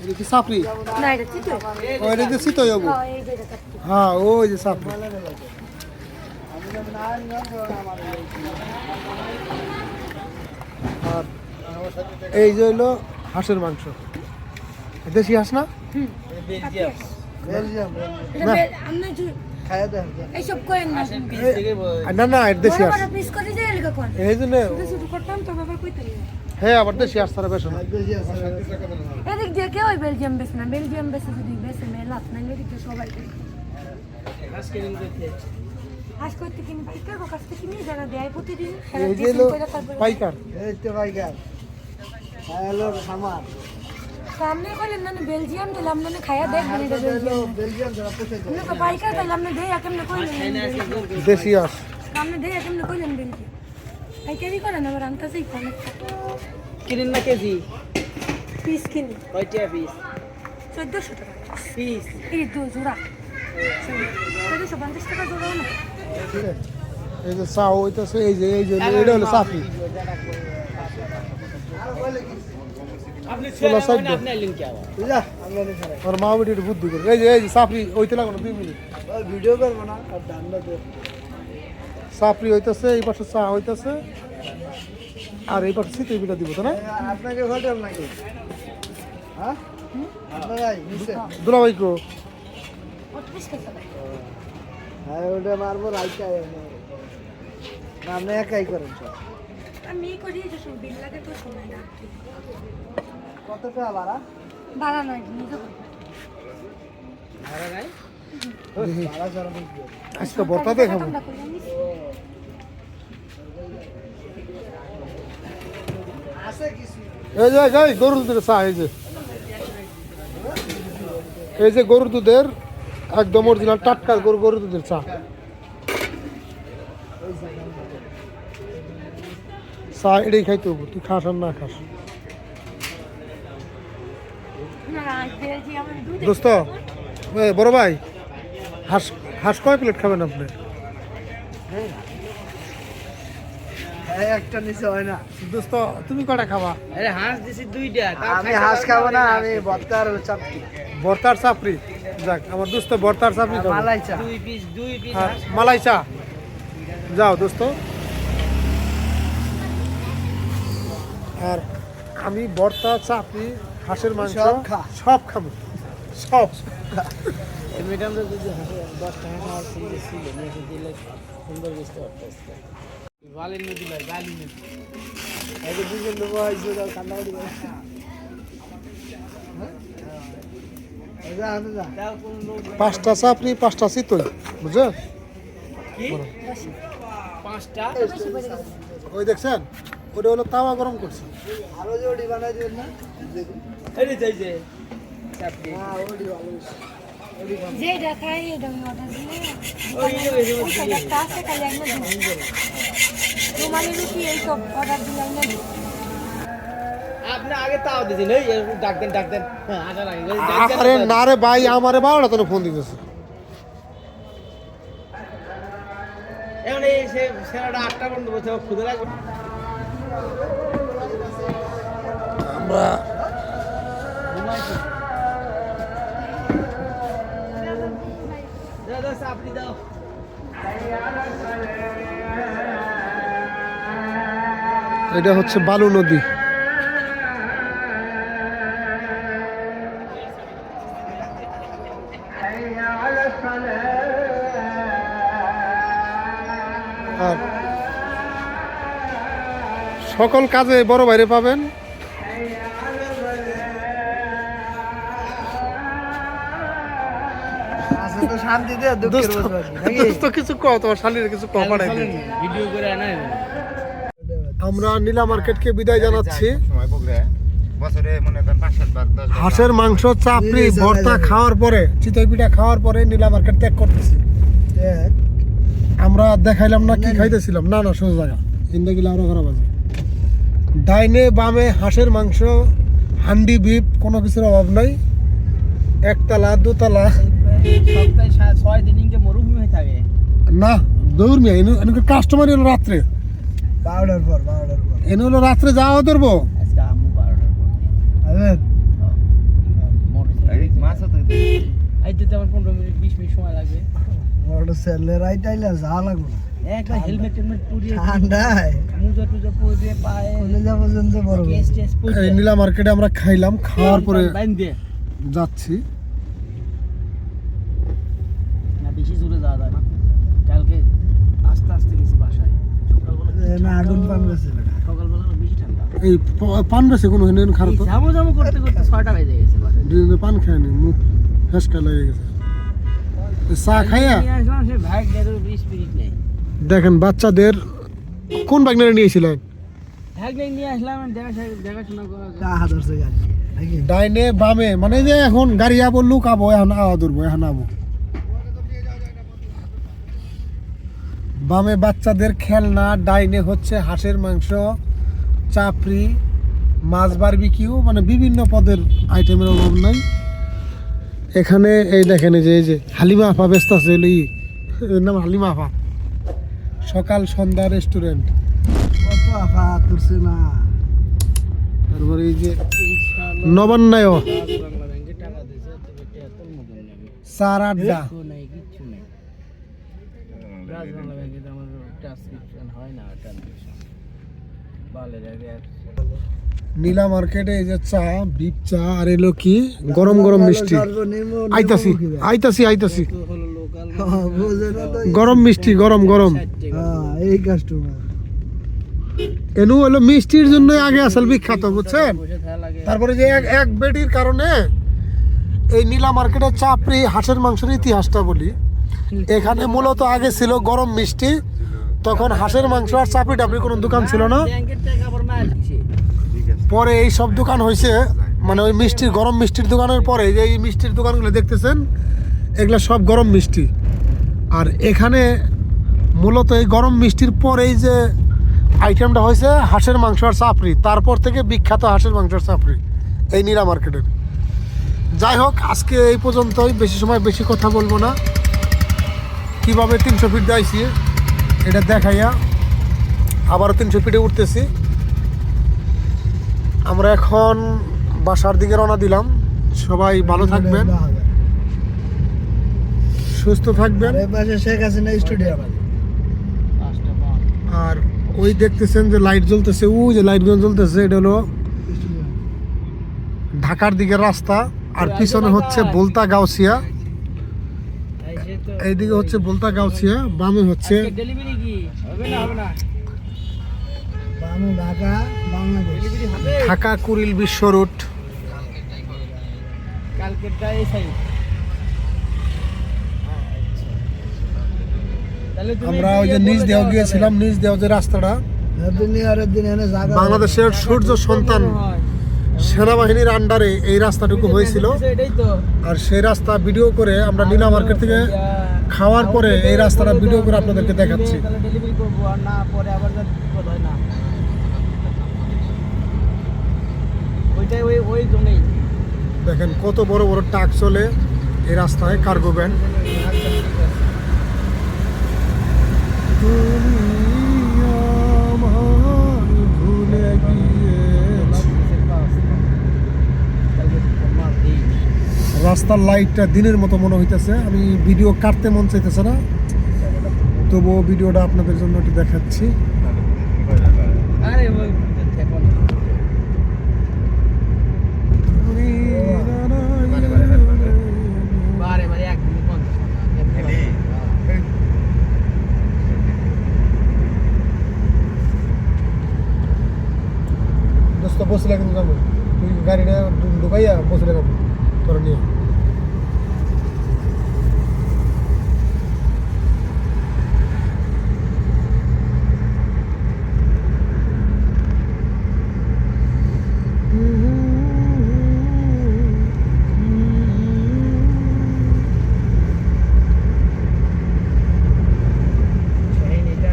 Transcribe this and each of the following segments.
এটা কি সাপড়ি? না এটা চিতই। ওইটা তো চিতই হবো। হ্যাঁ এই যে এটা। হ্যাঁ ওই যে সাপড়ি। আর এই যে হইলো হাঁসের মাংস। দেশি হাঁস না? না। এইসব করেন না। না না এটা দেশি হাঁস। পিস করে যে এলাকা কোন। এই জন্য শুধু করতাম তো বাবা কইতে। হ্যাঁ আবার দেশি হাঁস ছাড়া বেশ না। এদিক দিয়ে কেউ বেলজিয়াম বেস না। বেলজিয়াম বেসে যদি বেসে মেলাত না এদিক দিয়ে সবাই হাঁস কিনে দিতে। হাঁস করতে কিনে পাইকার কাছ থেকে কিনে যারা দেয় প্রতিদিন এই যে হলো পাইকার। এই তো পাইকার। হ্যালো খামার। সামনে কইলেন না বেলজিয়াম দিলাম না খায়া দেখবেন এটা বেলজিয়াম। বেলজিয়াম যারা পছন্দ করে। না পাইকার দিলাম না দেই কেমনে কইলেন দেশি হাঁস। সামনে দেই কেমনে কইলেন বেলজিয়াম। পাইকারি করেন আবার আনতাছেই কোন কিনেন না কেজি? পিস কিনি কয়টা পিস? 1400 টাকা পিস। এই দু জোড়া 1450 টাকা জোড়া না। ঠিক আছে। এই যে চা হইতাছে এই যে এটা হলো সাপড়ি। আপনি ছোলা সাইড আপনি আইলেন কি আবার? বুঝা আমরা নে ছাড়া। আর মা বেটি একটু বুদ্ধি করে এই যে সাপড়ি হইতে লাগলো 2 মিনিট। ভিডিও করব না আর ডান্ডা দে। সাপড়ি হইতাছে এই পাশে চা হইতাছে আর এই পাশে চিতই পিঠা দিব তো না? আপনাকে হোটেল নাকি? হ্যাঁ? আপনারাই নিচে। দুলাভাই কো 35 টাকা হ্যাঁ ওটা মারবো রাইটা না আপনি একাই করেন সব। আমি করি যে সব বিল লাগে তো সময় না কত টাকা ভাড়া? ভাড়া নাই নিজে ভাড়া নাই? ভাড়া ছাড়া বুঝবে। আজকে বর্তা দেখাবো। আছে কিছু। এই যে গরুর দুধের চা এই যে গরুর দুধের একদম অরিজিনাল টাটকা গরুর দুধের চা। চা এটাই খাইতে হবো, তুই খাস আর না খাস। দোস্ত বড় ভাই হাঁস কয় প্লেট খাবেন আপনি? একটা নিচে হয় না। দোস্ত তুমি কটা খাবা? আরে হাঁস দিছি দুইটা। আমি হাঁস খাবো না, আমি ভর্তার চাপটি। ভর্তার চাপড়ি। যাক আমার দোস্ত ভর্তার চাপড়ি খাবে। মালাই চা। দুই পিস আর মালাই চা। যাও দোস্ত। আর আমি ভর্তা চাপড়ি হাঁসের মাংস সব খাবো সব। ম্যাডাম তো যদি 10 টাকা খাওয়ার ছিল নিয়ে দিলে সুন্দর বুঝতে পারতেছে। বালির নদী ভাই বালি নদী। এই যে দুজন লোক হইছে দাও কান্না করি। যা যা দাও কোন লোক 5টা চাপড়ি 5টা চিতই বুঝছো? কি 5টা? ওই দেখছেন ওটা হলো তাওয়া গরম করছে। আরো জোড়ি বানাই দিবেন না? এই যে চাপটি। হ্যাঁ ওডি ভালো। যে দেখাই এটা অর্ডার দিলে ওই যে বেশি ওই একটা আছে খালি একটা দিন রুমালি রুটি এই সব অর্ডার দিলে না আপনি আগে তাও দিছেন এই ডাক দেন হ্যাঁ আটা লাগে আরে না রে ভাই আমারে 12টা তো ফোন দিতেছে। এখন এই সেরাটা 8টা পর্যন্ত বসে খুদে লাগবে। আমরা দাদা চাপড়ি দাও। এটা হচ্ছে বালু নদী। আর সকল কাজে বড় বাইরে পাবেন। তো শান্তি দে দুঃখের বসবাস নাকি? দোস্ত কিছু কও তোমার শালির কিছু কও পাঠাই দে। ভিডিও করে আনাই আমরা নীলা মার্কেটকে বিদায় জানাচ্ছি। বছরে মনে করেন 5-7 বার 10 বার হাঁসের মাংস চাপড়ি ভর্তা খাওয়ার পরে চিতই পিঠা খাওয়ার পরে নীলা মার্কেট ত্যাগ করতেছি। আমরা দেখাইলাম না কি খাইতেছিলাম, না না সোজা জায়গা জিন্দগি আরো খারাপ আছে। ডাইনে বামে হাঁসের মাংস হান্ডি বিপ কোনো কিছুর অভাব নাই। একতলা দোতলা সপ্তাহে 6 দিন ইনকে মরুভূমি হয়ে থাকে না দৌড় মিয়া কাস্টমার এলো রাত্রে 12টার পর এনে হলো রাত্রে যাওয়া ধরবো। আজকে আমু 12টার পর এই মাছ তো আইতে তো আমার 15 মিনিট 20 মিনিট সময় লাগবে। বড় সেলে রাইট আইলে যা লাগবে না একটা হেলমেট টেলমেট পরিয়ে ঠান্ডায় মুজা টুজা পরিয়ে পায়ে কলেজা পর্যন্ত বড় কেস টেস এই পরিয়ে নীলা মার্কেটে আমরা খাইলাম, খাওয়ার পরে বাইন দিয়ে যাচ্ছি। না বেশি জোরে যাওয়া যায় না। কালকে আস্তে আস্তে গেছি বাসায়। সকালবেলা না আগুন পান গেছে সকালবেলা বেশি ঠান্ডা। এই পান বেছে কোনো হেন খারাপ তো জামু জামু করতে করতে 6টা বেজে গেছে বাসায়। দুদিনে পান খায়নি, মুখ ফেসকা লেগে গেছে। এই চা খাইয়া নিয়ে আসলাম সে ভাগ দেখো স্পিরিট নেই। দেখেন বাচ্চাদের কোন বাগনারে নিয়েছিলেন? ভাগ নিয়ে আসলাম দেখাশোনা করা যায়। তা হাজারছে গাড়ি নাকি ডাইনে বামে, মানে যে এখন গাড়ি আবো লুকাবো, এখন আওয়া ধরবো, এখন আবো। বামে বাচ্চাদের খেলনা, ডাইনে হচ্ছে হাঁসের মাংস, চাপড়ি, মাছ বারবিকিউ, মানে বিভিন্ন পদের আইটেমের অভাব নাই এখানে। এই দেখেন এই যে হালিমা আফা ব্যস্ত আছে, এর নাম হালিমা আফা, সকাল সন্ধ্যা রেস্টুরেন্ট। কত আফা তুলছে না তারপরে এই যে এই শালা নবান্নায় বাংলা ব্যাংকে টাকা দিয়েছে তবে এত মতন নেবে। চার আড্ডা। কিছু নাই কিচ্ছু নেই। রাজ বাংলা ব্যাংকে তো আমার ট্রান্সক্রিপশন হয় না, ট্রানজাকশন বালের আগে নীলা মার্কেটে এই যে চা, বিপ চা, আর এলো কি গরম গরম মিষ্টি। আইতাছি আইতাছি আইতাছি, তো হলো লোকাল বুঝে না তো গরম মিষ্টি, গরম গরম। হ্যাঁ এই কাস্টমার এনু হলো মিষ্টির জন্য আগে আসল বিখ্যাত, বুঝছেন? বসে থাকা লাগে। তারপরে যে এক বেটির কারণে এই নীলা মার্কেটের চাপড়ি হাঁসের মাংসের ইতিহাসটা বলি। এখানে মূলত আগে ছিল গরম মিষ্টি, তখন হাঁসের মাংস আর চাপড়ি টাপড়ি কোনো দোকান ছিল না। ব্যাংকের টাকা আবার মার দিছে। পরে এই সব দোকান হয়েছে, মানে ওই মিষ্টির গরম মিষ্টির দোকানের পরে যে এই মিষ্টির দোকানগুলো দেখতেছেন, এগুলো সব গরম মিষ্টি। আর এখানে মূলত এই গরম মিষ্টির পরেই যে আইটেমটা হয়েছে হাঁসের মাংস আর চাপড়ি, তারপর থেকে বিখ্যাত হাঁসের মাংস আর চাপড়ি এই নীলা মার্কেটের। যাই হোক, আজকে এই পর্যন্তই, বেশি সময় বেশি কথা বলবো না। কীভাবে 300 ফিট যাইছি এটা দেখাইয়া আবারও 300 ফিটে উঠতেছি। আমরা এখন বাসার দিকে রওনা দিলাম। সবাই ভালো থাকবেন, সুস্থ থাকবেন। এই পাশে শেখ হাসিনা স্টুডিয়াম পাঁচটা পাঁচ। আর ওই দেখতেছেন যে লাইট জ্বলতেছে, ওই যে লাইটগুলো জ্বলতেছে, এটা হলো ঢাকার দিকের রাস্তা। আর পিছনে হচ্ছে বলতা গাউসিয়া, এই সে তো এইদিকে হচ্ছে বলতা গাউসিয়া, বামে হচ্ছে ডেলিভারি কি হবে না হবে না বামু ঢাকা বাংলাদেশ ডেলিভারি হবে ঢাকা কুড়িল বিশ্ব রুট। কালকেরটা এই সাইড। তাহলে তুমি আমরা ওই যে নিজ দেওয়া গিয়েছিলাম, নিজ দেওয়া যে রাস্তাটা, দুনিয়ার দিন এনে জায়গা বাংলাদেশের সূর্য সন্তান সেনাবাহিনীর আন্ডারে এই রাস্তাটুকু হয়েছিল। এটাই তো আর সেই রাস্তা ভিডিও করে আমরা নীলা মার্কেট থেকে খাওয়ার পরে এই রাস্তাটা ভিডিও করে আপনাদেরকে দেখাচ্ছি। তাহলে ডেলিভারি করবো আর না পরে আবার যা বিপদ হয় না। ওইটাই ওই জন্যই দেখেন কত বড় বড় ট্রাক চলে এই রাস্তায়, কার্গো ভ্যান। রাস্তার লাইটটা দিনের মতো মনে হইতেছে, আমি ভিডিও কাটতে মন চাইতেছে না, তবুও ভিডিওটা আপনাদের জন্য একটু দেখাচ্ছি। আরে ওই দেখো না বারে বারে 1 মিনিট 50 দোস্ত বসলে কিন্তু যাবো, তুই গাড়িটা ঢুকাইয়া বসলে যাবো তোরা নিয়ে।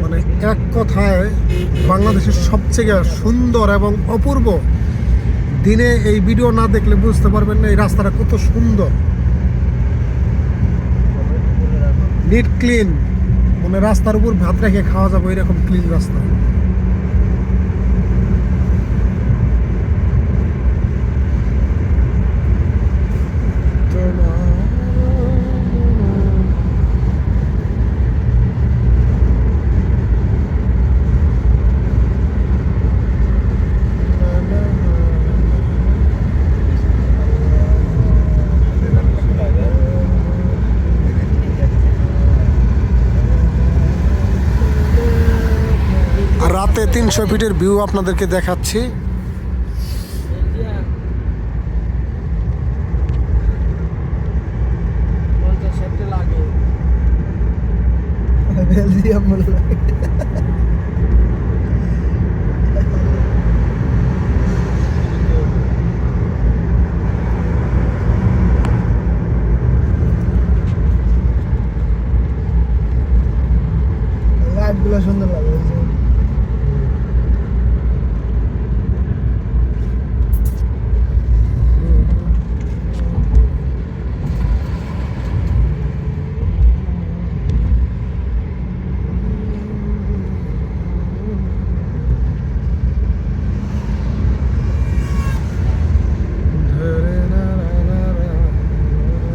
মানে এক কথায় বাংলাদেশের সবচেয়ে সুন্দর এবং অপূর্ব, দিনে এই ভিডিও না দেখলে বুঝতে পারবেন না এই রাস্তাটা কত সুন্দর, নিট ক্লিন, মানে রাস্তার উপর ভাত রেখে খাওয়া যাবে এরকম ক্লিন রাস্তা। 300 ফিটের ভিউ আপনাদেরকে দেখাচ্ছি। বেলজিয়াম বলে লাগে। লাইটগুলো সুন্দর লাগে এই যে।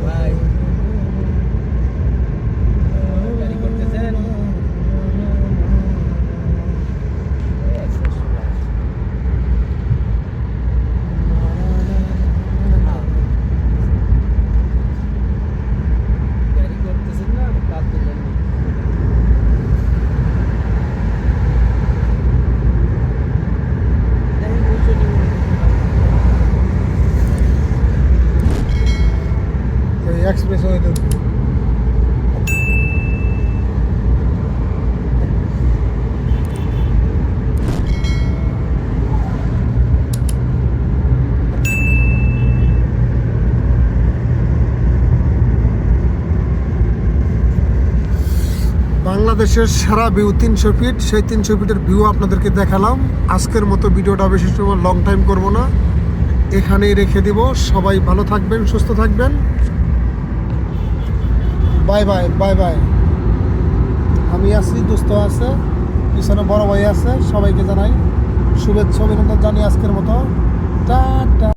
ভাই গাড়ি করতেছেন? গাড়ি করতেছেন না বাদ দিলেন না। দেখেন বুঝছো নি এই এক্সপ্রেস ওয়েতে বাংলাদেশের সেরা ভিউ 300 ফিট, সেই 300 ফিটের ভিউ আপনাদেরকে দেখালাম। আজকের মতো ভিডিওটা বেশি সময় লং টাইম করব না, এখানেই রেখে দিব। সবাই ভালো থাকবেন, সুস্থ থাকবেন। Bye bye bye bye. আমি আছি, দোস্ত আছে, পিছনে বড় ভাই আছে। সবাইকে জানাই শুভেচ্ছা অভিনন্দন জানিয়ে আজকের মতো টাটা।